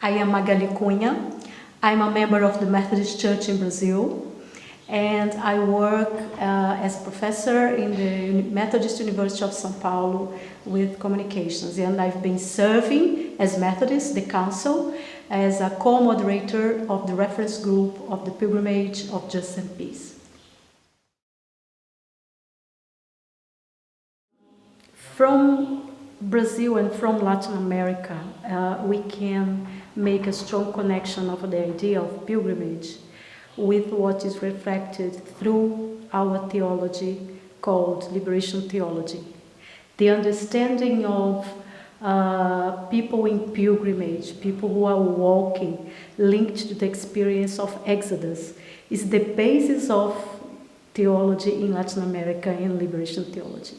I am Magali Cunha. I'm a member of the Methodist Church in Brazil, and I work as a professor in the Methodist University of São Paulo with communications, and I've been serving as Methodist, the council, as a co-moderator of the reference group of the Pilgrimage of Justice and Peace. From Brazil and from Latin America, we can make a strong connection of the idea of pilgrimage with what is reflected through our theology called liberation theology. The understanding of people in pilgrimage, people who are walking, linked to the experience of Exodus, is the basis of theology in Latin America and liberation theology.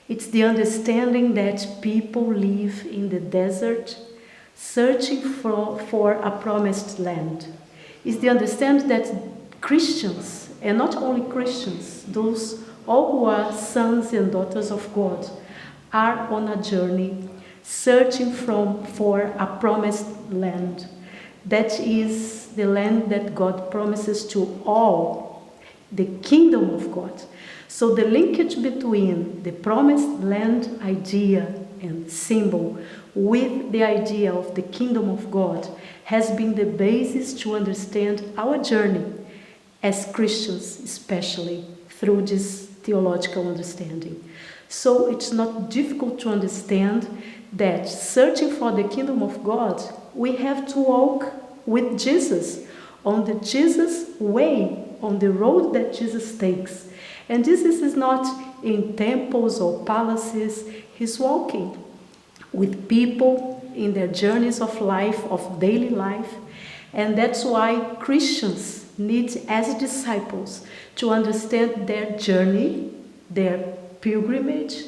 It's the understanding that people live in the desert searching for a promised land. It's the understanding that Christians, and not only Christians, those all who are sons and daughters of God, are on a journey searching for a promised land. That is the land that God promises to all, the kingdom of God. So the linkage between the promised land idea and symbol with the idea of the kingdom of God has been the basis to understand our journey as Christians, especially through this theological understanding. So it's not difficult to understand that searching for the kingdom of God, we have to walk with Jesus, on the Jesus way, on the road that Jesus takes. And this is not in temples or palaces. He's walking with people in their journeys of life, of daily life. And that's why Christians need, as disciples, to understand their journey, their pilgrimage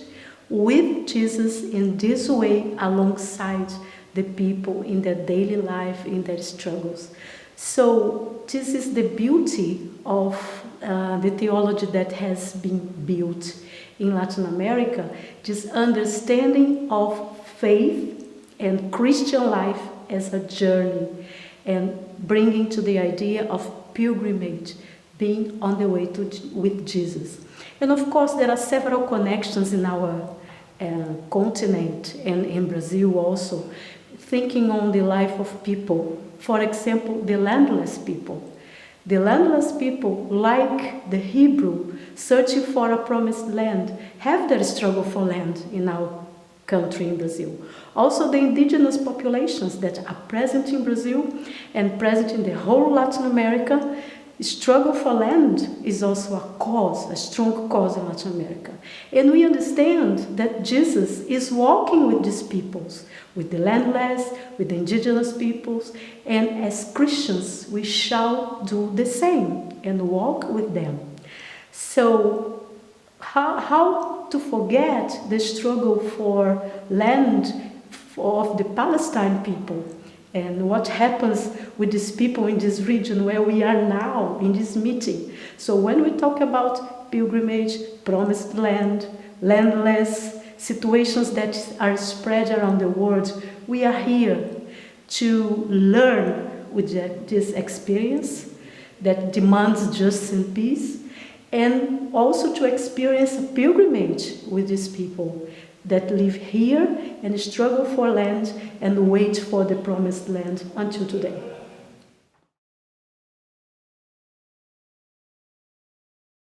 with Jesus in this way alongside the people in their daily life, in their struggles. So this is the beauty of the theology that has been built in Latin America, this understanding of faith and Christian life as a journey, and bringing to the idea of pilgrimage, being on the way with Jesus. And of course, there are several connections in our continent and in Brazil also, thinking on the life of people. For example, the landless people. The landless people, like the Hebrew, searching for a promised land, have their struggle for land in our country in Brazil. Also, the indigenous populations that are present in Brazil and present in the whole Latin America, struggle for land is also a cause, a strong cause in Latin America. And we understand that Jesus is walking with these peoples, with the landless, with the indigenous peoples, and as Christians we shall do the same and walk with them. So how to forget the struggle for land of the Palestine people? And what happens with these people in this region where we are now in this meeting? So when we talk about pilgrimage, promised land, landless, situations that are spread around the world, we are here to learn with this experience that demands justice and peace, and also to experience a pilgrimage with these people that live here and struggle for land and wait for the promised land until today.